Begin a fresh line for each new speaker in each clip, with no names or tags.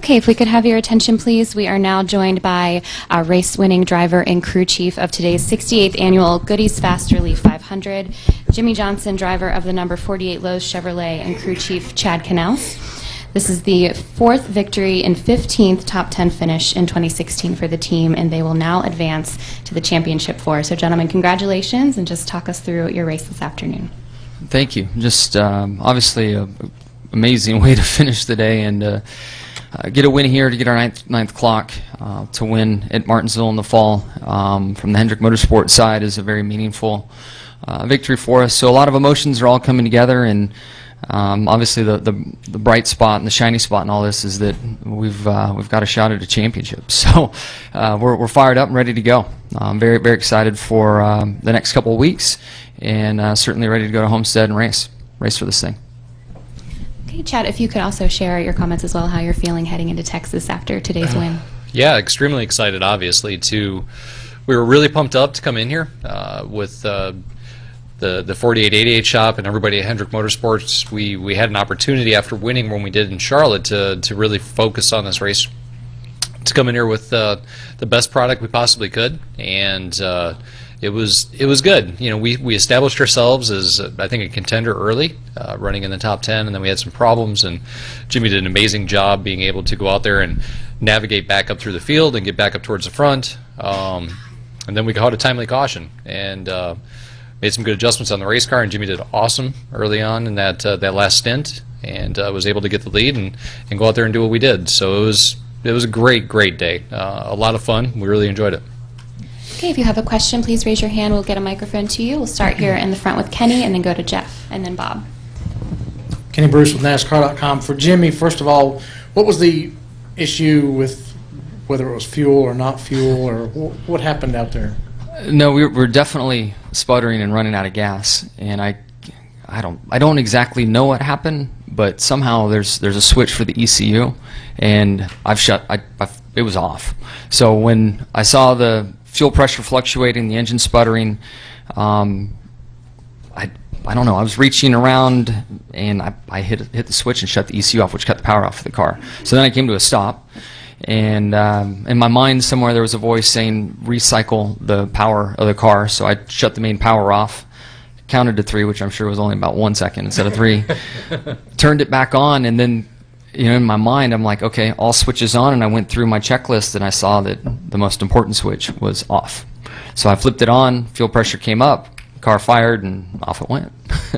Okay, if we could have your attention, please. We are now joined by our race-winning driver and crew chief of today's 68th annual Goodies Fast Relief 500, Jimmie Johnson, driver of the number 48 Lowe's Chevrolet, and crew chief Chad Canals. This is the fourth victory and 15th top 10 finish in 2016 for the team, and they will now advance to the championship four. So, gentlemen, congratulations, and just talk us through your race this afternoon.
Thank you. Just obviously an amazing way to finish the day, and get a win here to get our ninth clock to win at Martinsville in the fall from the Hendrick Motorsports side is a very meaningful victory for us. So a lot of emotions are all coming together, and obviously the bright spot and the shiny spot in all this is that we've got a shot at a championship. So we're fired up and ready to go. I'm very, very excited for the next couple of weeks, and certainly ready to go to Homestead and race for this thing.
Okay, Chad, if you could also share your comments as well, how you're feeling heading into Texas after today's win.
Yeah, extremely excited, obviously. We were really pumped up to come in here with the 4888 shop and everybody at Hendrick Motorsports. We had an opportunity after winning when we did in Charlotte to really focus on this race, to come in here with the best product we possibly could, and it was good. You know, we established ourselves as I think a contender early, running in the top 10, and then we had some problems, and Jimmie did an amazing job being able to go out there and navigate back up through the field and get back up towards the front, and then we caught a timely caution and made some good adjustments on the race car, and Jimmie did awesome early on in that last stint, and was able to get the lead and go out there and do what we did. So it was a great day, a lot of fun. We really enjoyed it.
Okay, if you have a question, please raise your hand. We'll get a microphone to you. We'll start here in the front with Kenny, and then go to Jeff, and then Bob.
Kenny Bruce with NASCAR.com. For Jimmie, first of all, what was the issue with whether it was fuel or not fuel, or what happened out there?
No, we're definitely sputtering and running out of gas, and I don't exactly know what happened, but somehow there's a switch for the ECU, and it was off. So when I saw the fuel pressure fluctuating, the engine sputtering, I don't know, I was reaching around and I hit the switch and shut the ECU off, which cut the power off of the car. So then I came to a stop, and in my mind somewhere there was a voice saying recycle the power of the car. So I shut the main power off, counted to 3, which I'm sure was only about 1 second instead of 3, turned it back on, and then, you know, in my mind, I'm like, okay, all switches on, and I went through my checklist, and I saw that the most important switch was off. So I flipped it on, fuel pressure came up, car fired, and off it went.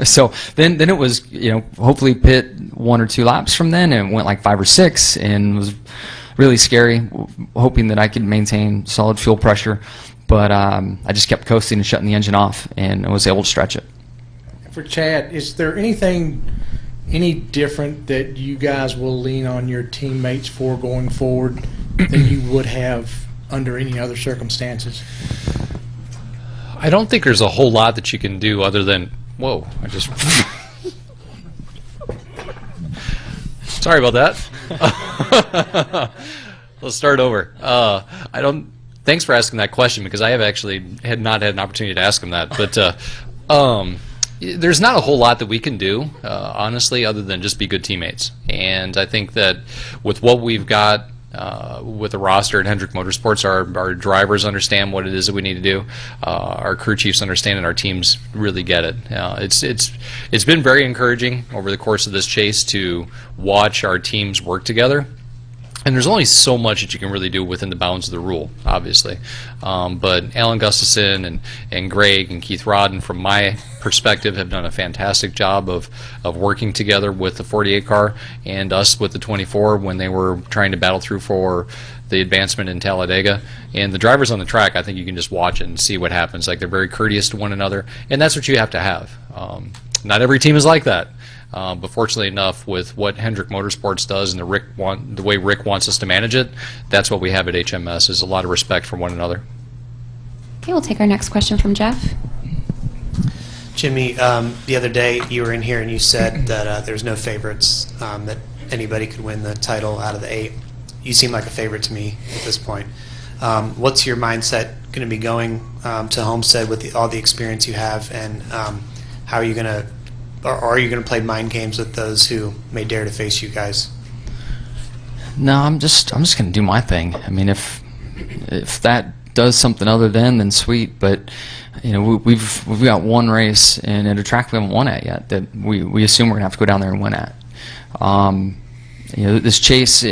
So then it was, you know, hopefully pit 1 or 2 laps from then, and it went like 5 or 6, and was really scary, hoping that I could maintain solid fuel pressure. But I just kept coasting and shutting the engine off, and I was able to stretch it.
For Chad, is there any different that you guys will lean on your teammates for going forward than you would have under any other circumstances?
I don't think there's a whole lot that you can do other than, whoa, I just sorry about that. Let's start over. Thanks for asking that question, because I have actually not had an opportunity to ask him that, but there's not a whole lot that we can do, honestly, other than just be good teammates. And I think that with what we've got with the roster at Hendrick Motorsports, our drivers understand what it is that we need to do. Our crew chiefs understand, and our teams really get it. It's been very encouraging over the course of this chase to watch our teams work together. And there's only so much that you can really do within the bounds of the rule, obviously. But Alan Gustafson and Greg and Keith Rodden, from my perspective, have done a fantastic job of working together with the 48 car and us with the 24 when they were trying to battle through for the advancement in Talladega. And the drivers on the track, I think you can just watch it and see what happens. Like, they're very courteous to one another, and that's what you have to have. Not every team is like that. But fortunately enough, with what Hendrick Motorsports does and the way Rick wants us to manage it, that's what we have at HMS, is a lot of respect for one another.
Okay, we'll take our next question from Jeff.
Jimmie, the other day you were in here and you said that there's no favorites, that anybody could win the title out of the 8. You seem like a favorite to me at this point. What's your mindset going to be going to Homestead with all the experience you have, and how are you going to, or are you going to play mind games with those who may dare to face you guys?
No, I'm just going to do my thing. I mean, if that does something other than sweet, but we've got one race and at a track we haven't won at yet that we assume we're going to have to go down there and win at. This chase,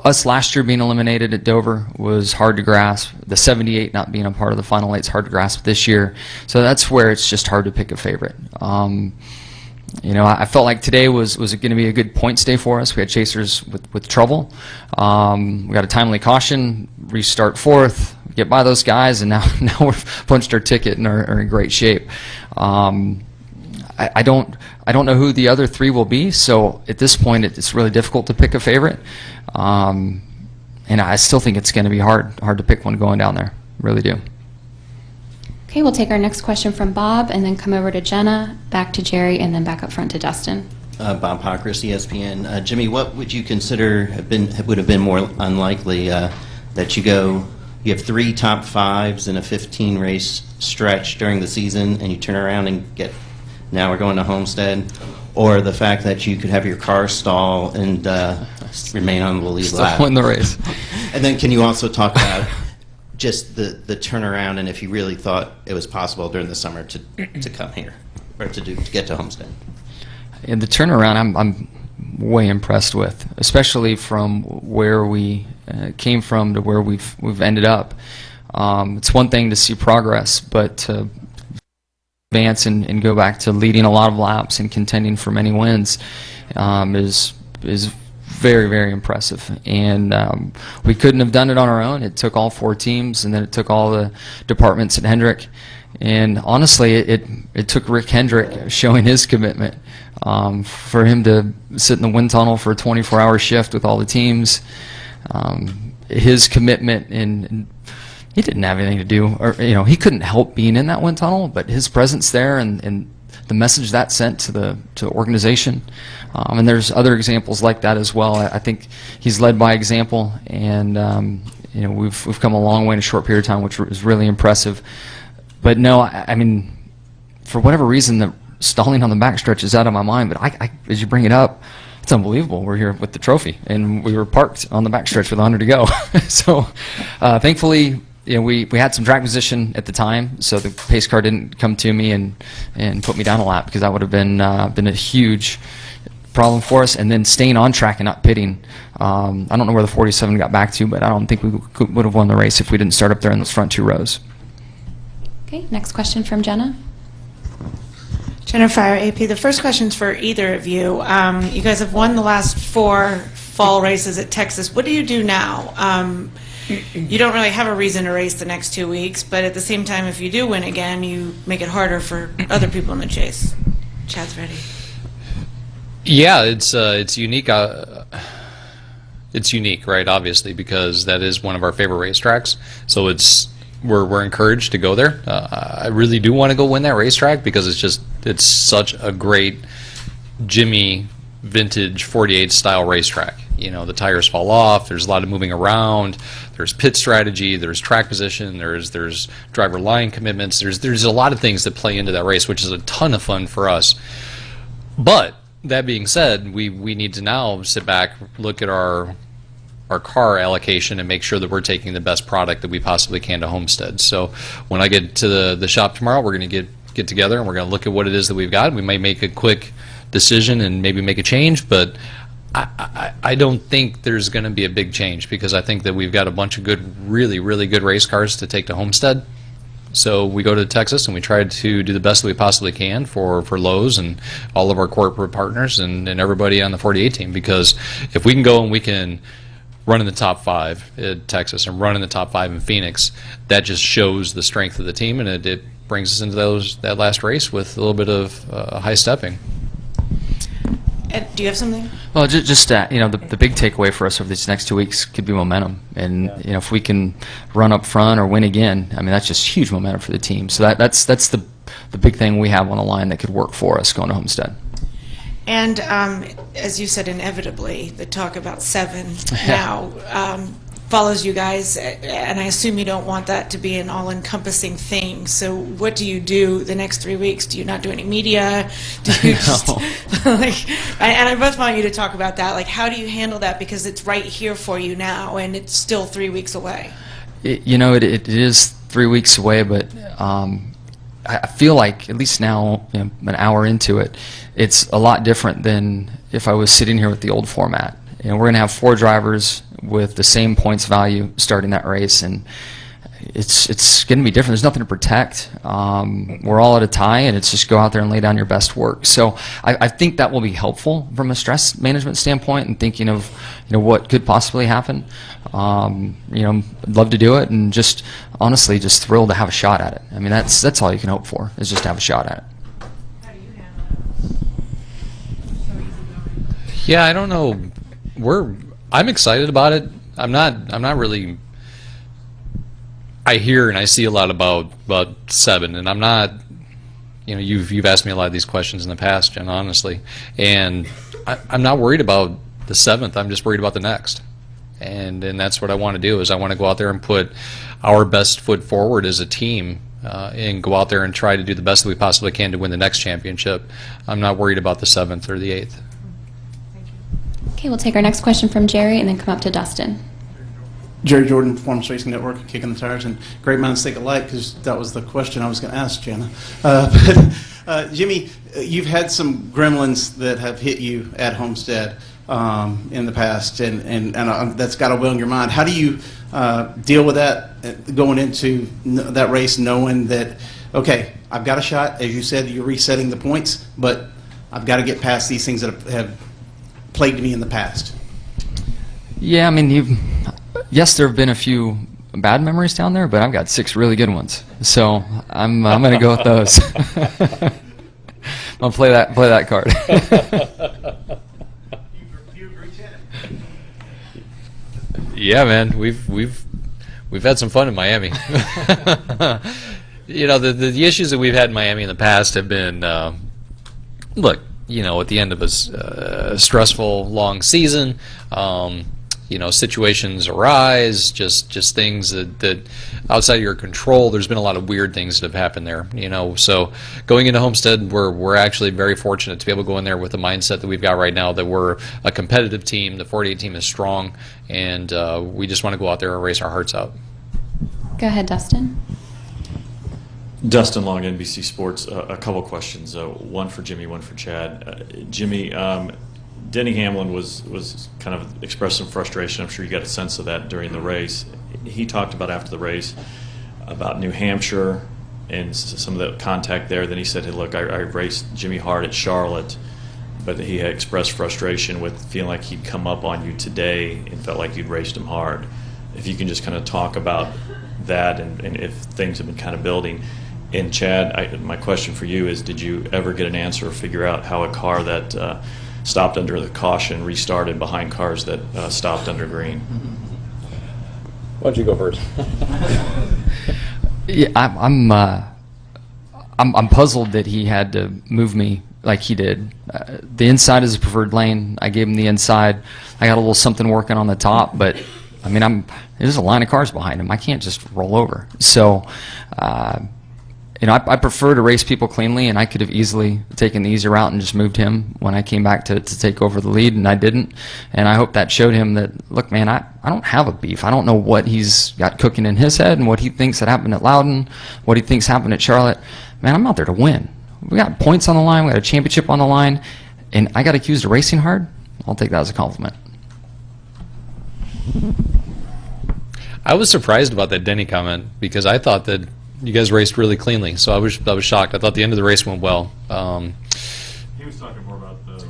us last year being eliminated at Dover was hard to grasp. The 78 not being a part of the final 8 is hard to grasp this year. So that's where it's just hard to pick a favorite. I felt like today was going to be a good points day for us. We had chasers with trouble. We got a timely caution, restart 4th, get by those guys, and now we've punched our ticket and are in great shape. I don't know who the other 3 will be, so at this point it's really difficult to pick a favorite. And I still think it's going to be hard to pick one going down there. Really do.
Okay, we'll take our next question from Bob and then come over to Jenna, back to Jerry, and then back up front to Dustin.
Bob Pockris, ESPN. Jimmy, what would you consider would have been more unlikely that you have 3 top 5s in a 15 race stretch during the season and you turn around and now we're going to Homestead, or the fact that you could have your car stall and remain on the lead lap?
Still win the race.
And then can you also talk about just the turnaround and if you really thought it was possible during the summer to come here or to get to Homestead?
And the turnaround I'm way impressed with, especially from where we came from to where we've ended up. It's one thing to see progress, but to advance and go back to leading a lot of laps and contending for many wins is very, very impressive. And we couldn't have done it on our own. It took all 4 teams, and then it took all the departments at Hendrick. And honestly, it took Rick Hendrick showing his commitment for him to sit in the wind tunnel for a 24-hour shift with all the teams. His commitment, and he didn't have anything to do, or he couldn't help being in that wind tunnel, but his presence there and the message that sent to the organization. And there's other examples like that as well. I think he's led by example, and we've come a long way in a short period of time, which is really impressive. But no, I mean, for whatever reason, the stalling on the backstretch is out of my mind. But as you bring it up, it's unbelievable. We're here with the trophy, and we were parked on the backstretch with 100 to go. So, thankfully, we had some track position at the time, so the pace car didn't come to me and put me down a lap, because that would have been a huge problem for us. And then staying on track and not pitting. I don't know where the 47 got back to, but I don't think we would have won the race if we didn't start up there in those front 2 rows.
Okay, next question from Jenna.
Jennifer, AP. The first question's for either of you. You guys have won the last 4 fall races at Texas. What do you do now? You don't really have a reason to race the next 2 weeks, but at the same time, if you do win again, you make it harder for other people in the chase. Chad's ready.
Yeah, it's unique. It's unique, right? Obviously, because that is one of our favorite racetracks. So we're encouraged to go there. I really do want to go win that racetrack because it's such a great Jimmie vintage 48 style racetrack. The tires fall off, there's a lot of moving around, there's pit strategy, there's track position, there's driver line commitments, there's a lot of things that play into that race, which is a ton of fun for us. But that being said, we need to now sit back, look at our car allocation, and make sure that we're taking the best product that we possibly can to Homestead. So when I get to the shop tomorrow, we're going to get together and we're going to look at what it is that we've got. We might make a quick decision and maybe make a change, but I don't think there's going to be a big change, because I think that we've got a bunch of good, really, really good race cars to take to Homestead. So we go to Texas and we try to do the best that we possibly can for Lowe's and all of our corporate partners and everybody on the 48 team, because if we can go and we can run in the top 5 at Texas and run in the top 5 in Phoenix, that just shows the strength of the team, and it brings us into that last race with a little bit of high stepping.
Do you have something?
Well, just the big takeaway for us over these next 2 weeks could be momentum, and if we can run up front or win again, I mean, that's just huge momentum for the team. So that's the big thing we have on the line that could work for us going to Homestead.
And as you said, inevitably, the talk about 7 now. follows you guys, and I assume you don't want that to be an all-encompassing thing. So what do you do the next 3 weeks? Do you not do any media? Do you just, like, and I both want you to talk about that. Like, how do you handle that? Because it's right here for you now, and it's still 3 weeks away.
It is 3 weeks away, but I feel like, at least now, an hour into it, it's a lot different than if I was sitting here with the old format. And we're going to have 4 drivers with the same points value starting that race, and it's going to be different. There's nothing to protect. We're all at a tie, and it's just go out there and lay down your best work. So I think that will be helpful from a stress management standpoint and thinking of what could possibly happen. I'd love to do it, and just honestly just thrilled to have a shot at it. I mean, that's all you can hope for, is just to have a shot at it.
How do you handle it?
Yeah, I don't know. I'm excited about it. I'm not really. I hear and I see a lot about 7, and I'm not. You've asked me a lot of these questions in the past, Jen, honestly, and I'm not worried about the 7th. I'm just worried about the next, and that's what I want to do. Is I want to go out there and put our best foot forward as a team, and go out there and try to do the best that we possibly can to win the next championship. I'm not worried about the 7th or the 8th.
Okay, we'll take our next question from Jerry and then come up to Dustin.
Jerry Jordan, Performance Racing Network, Kicking the Tires, and great minds think alike, because that was the question I was going to ask Jana. Jimmie, you've had some gremlins that have hit you at Homestead in the past, and that's got a will in your mind. How do you deal with that going into that race, knowing that, okay, I've got a shot, as you said, you're resetting the points, but I've got to get past these things that have plagued me in the past?
Yeah, I mean, yes, there have been a few bad memories down there, but I've got 6 really good ones. So I'm going to go with those. I'll play that card.
Yeah, man, we've had some fun in Miami. The issues that we've had in Miami in the past have been, look, at the end of a stressful, long season, situations arise, just things that outside of your control. There's been a lot of weird things that have happened there, So going into Homestead, we're actually very fortunate to be able to go in there with the mindset that we've got right now, that we're a competitive team. The 48 team is strong, and we just want to go out there and race our hearts out.
Go ahead, Dustin.
Dustin Long, NBC Sports. A couple questions. One for Jimmie, one for Chad. Jimmie, Denny Hamlin was kind of expressed some frustration. I'm sure you got a sense of that during the race. He talked about after the race about New Hampshire and some of the contact there. Then he said, hey, look, I raced Jimmy hard at Charlotte, but he had expressed frustration with feeling like he'd come up on you today and felt like you'd raced him hard. If you can just kind of talk about that and if things have been kind of building. And Chad, my question for you is, did you ever get an answer or figure out how a car that stopped under the caution restarted behind cars that stopped under green?
Why don't you go first?
Yeah, I'm puzzled that he had to move me like he did. The inside is a preferred lane. I gave him the inside. I got a little something working on the top, but I mean, there's a line of cars behind him. I can't just roll over. So, I prefer to race people cleanly, and I could have easily taken the easy route and just moved him when I came back to take over the lead, and I didn't. And I hope that showed him that, look, man, I don't have a beef. I don't know what he's got cooking in his head and what he thinks that happened at Loudon, what he thinks happened at Charlotte. Man, I'm out there to win. We got points on the line. We got a championship on the line, and I got accused of racing hard. I'll take that as a compliment.
I was surprised about that Denny comment, because I thought that you guys raced really cleanly, so I was shocked. I thought the end of the race went well.
He was talking more about the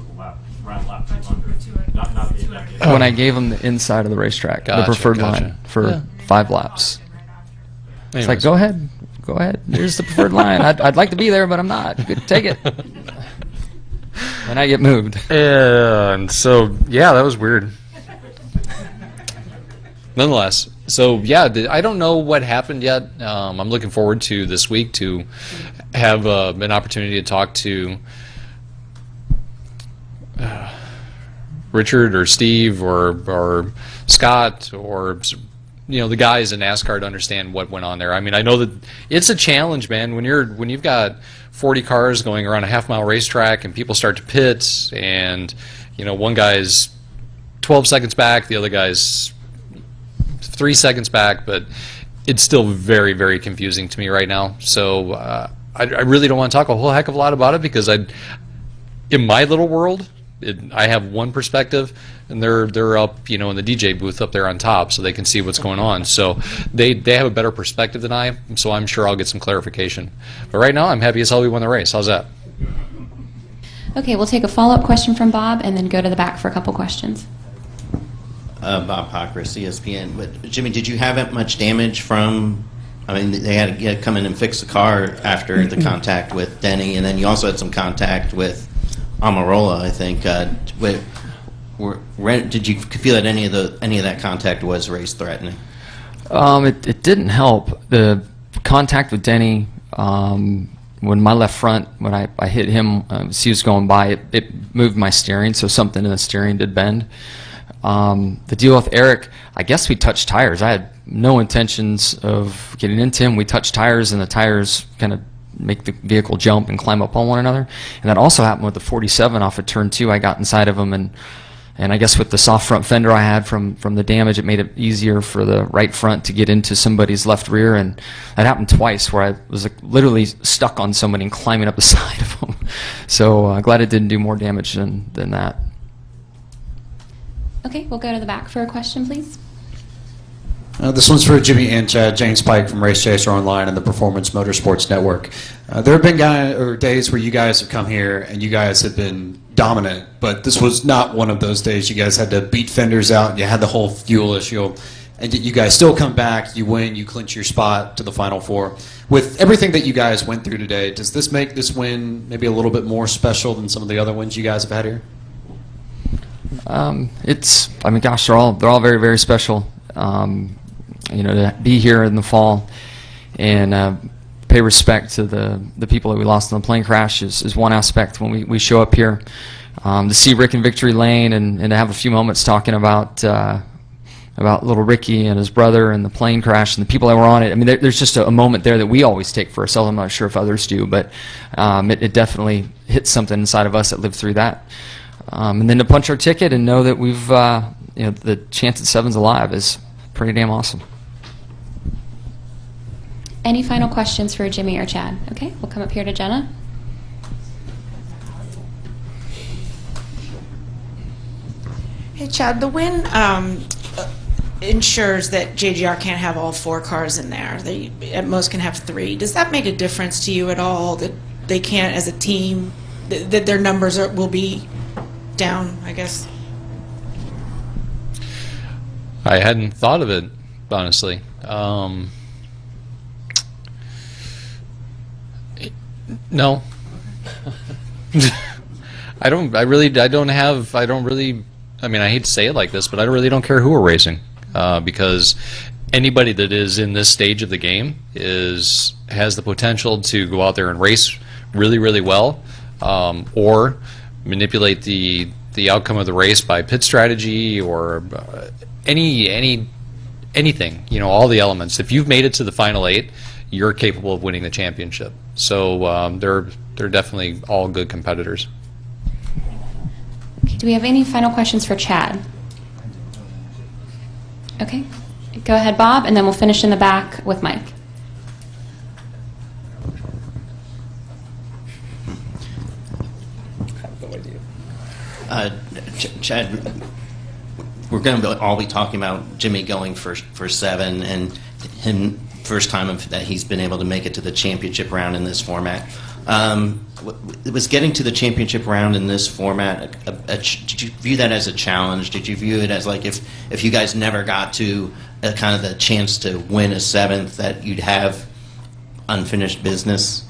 round lap 200, not the
When I gave him the inside of the racetrack, the preferred line for 5 laps. It's like, go ahead. Here's the preferred line. I'd like to be there, but I'm not. Good, take it. And I get moved.
And so, yeah, that was weird. Nonetheless, so yeah, I don't know what happened yet. I'm looking forward to this week to have an opportunity to talk to Richard or Steve or Scott or the guys in NASCAR to understand what went on there. I mean, I know that it's a challenge, man. When you've got 40 cars going around a half-mile racetrack and people start to pit, and one guy's 12 seconds back, the other guy's 3 seconds back, but it's still very, very confusing to me right now. So I really don't want to talk a whole heck of a lot about it, because in my little world, I have one perspective, and they're up, in the DJ booth up there on top, so they can see what's going on. So they have a better perspective than I, so I'm sure I'll get some clarification. But right now, I'm happy as hell we won the race. How's that?
Okay, we'll take a follow-up question from Bob and then go to the back for a couple questions.
Bob Hocker, CSPN. But Jimmie, did you have much damage from? I mean, they had to come in and fix the car after the contact with Denny, and then you also had some contact with Amarola, I think. Did you feel that any of that contact was race threatening?
It didn't help. The contact with Denny, when my left front, when I hit him as he was going by, it moved my steering, so something in the steering did bend. The deal with Eric, I guess we touched tires. I had no intentions of getting into him. We touched tires, and the tires kind of make the vehicle jump and climb up on one another. And that also happened with the 47 off of turn 2. I got inside of him, and I guess with the soft front fender I had from the damage, it made it easier for the right front to get into somebody's left rear. And that happened twice, where I was literally stuck on somebody and climbing up the side of them. So glad it didn't do more damage than that.
Okay, we'll go to the back for a question, please.
This one's for Jimmie and Chad. James Pike from Race Chaser Online and the Performance Motorsports Network. There have been days where you guys have come here and you guys have been dominant, but this was not one of those days. You guys had to beat fenders out, and you had the whole fuel issue, and you guys still come back, you win, you clinch your spot to the Final Four. With everything that you guys went through today, does this make this win maybe a little bit more special than some of the other wins you guys have had here?
Gosh, they're all very, very special. To be here in the fall and pay respect to the people that we lost in the plane crash is one aspect when we show up here. To see Rick in victory lane and to have a few moments talking about little Ricky and his brother and the plane crash and the people that were on it. I mean, there's just a moment there that we always take for ourselves. I'm not sure if others do, but it definitely hits something inside of us that lived through that. And then to punch our ticket and know that we've, the chance at 7's alive is pretty damn awesome.
Any final questions for Jimmie or Chad? Okay, we'll come up here to Jenna.
Hey, Chad, the win ensures that JGR can't have all 4 cars in there. They at most can have 3. Does that make a difference to you at all, that they can't, as a team, that their numbers will be down, I guess?
I hadn't thought of it, honestly. No. I mean, I hate to say it like this, but I really don't care who we're racing, because anybody that is in this stage of the game has the potential to go out there and race really, really well, or manipulate the outcome of the race by pit strategy or anything. All the elements. If you've made it to the final 8, you're capable of winning the championship. So they're definitely all good competitors.
Okay, do we have any final questions for Chad? Okay, go ahead, Bob, and then we'll finish in the back with Mike.
Chad, we're going to all be talking about Jimmie going for 7 and him first time that he's been able to make it to the championship round in this format. Was getting to the championship round in this format, did you view that as a challenge? Did you view it as like if you guys never got to kind of the chance to win a 7th, that you'd have unfinished business?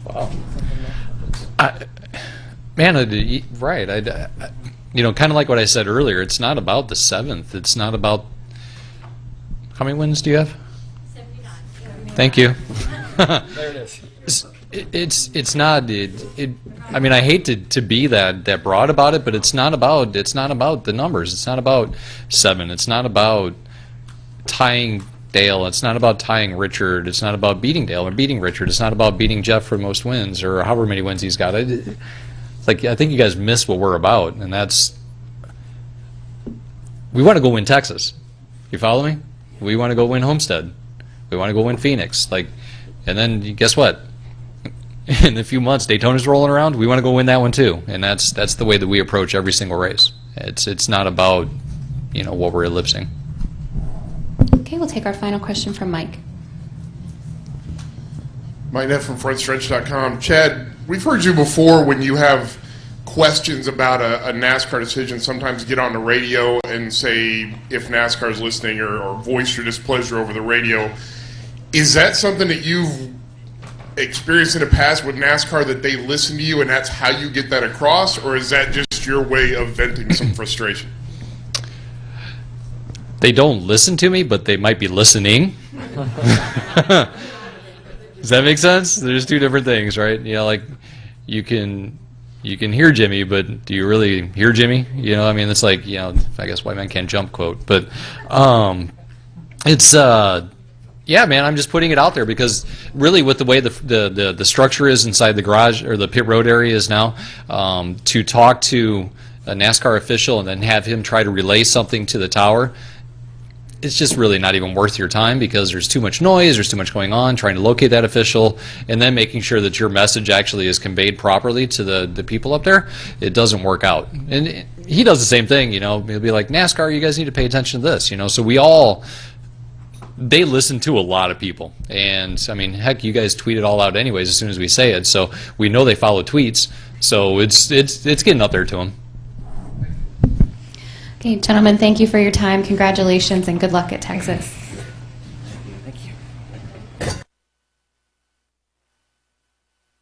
Wow. Right. Kind of like what I said earlier, it's not about the 7th. It's not about... How many wins do you have? 79. Thank you.
There it is.
It's not. I mean, I hate to be that broad about it, but it's not about the numbers. It's not about 7. It's not about tying Dale. It's not about tying Richard. It's not about beating Dale or beating Richard. It's not about beating Jeff for the most wins or however many wins he's got. Like, I think you guys miss what we're about, and that's, we want to go win Texas. You follow me? We want to go win Homestead. We want to go win Phoenix. Like, and then guess what? In a few months, Daytona's rolling around. We want to go win that one too, and that's the way that we approach every single race. It's not about, you know, what we're ellipsing.
Okay, we'll take our final question from Mike.
Mike Neff from FrontStretch.com. Chad, we've heard you before when you have questions about a NASCAR decision, sometimes get on the radio and say if NASCAR is listening or voice your displeasure over the radio. Is that something that you've experienced in the past with NASCAR, that they listen to you and that's how you get that across, or is that just your way of venting some frustration?
They don't listen to me, but they might be listening. Does that make sense? There's two different things, right? You know, like you can hear Jimmy, but do you really hear Jimmy? You know, I mean, it's like, you know, I guess white man can't jump quote, but it's yeah, man, I'm just putting it out there because really with the way the structure is inside the garage or the pit road area is now, to talk to a NASCAR official and then have him try to relay something to the tower, it's just really not even worth your time because there's too much noise, there's too much going on, trying to locate that official, and then making sure that your message actually is conveyed properly to the people up there. It doesn't work out. And he does the same thing, you know, he'll be like, NASCAR, you guys need to pay attention to this, you know, so they listen to a lot of people. And, I mean, heck, you guys tweet it all out anyways as soon as we say it, so we know they follow tweets, so it's getting up there to them.
Okay, gentlemen, thank you for your time. Congratulations and good luck at Texas.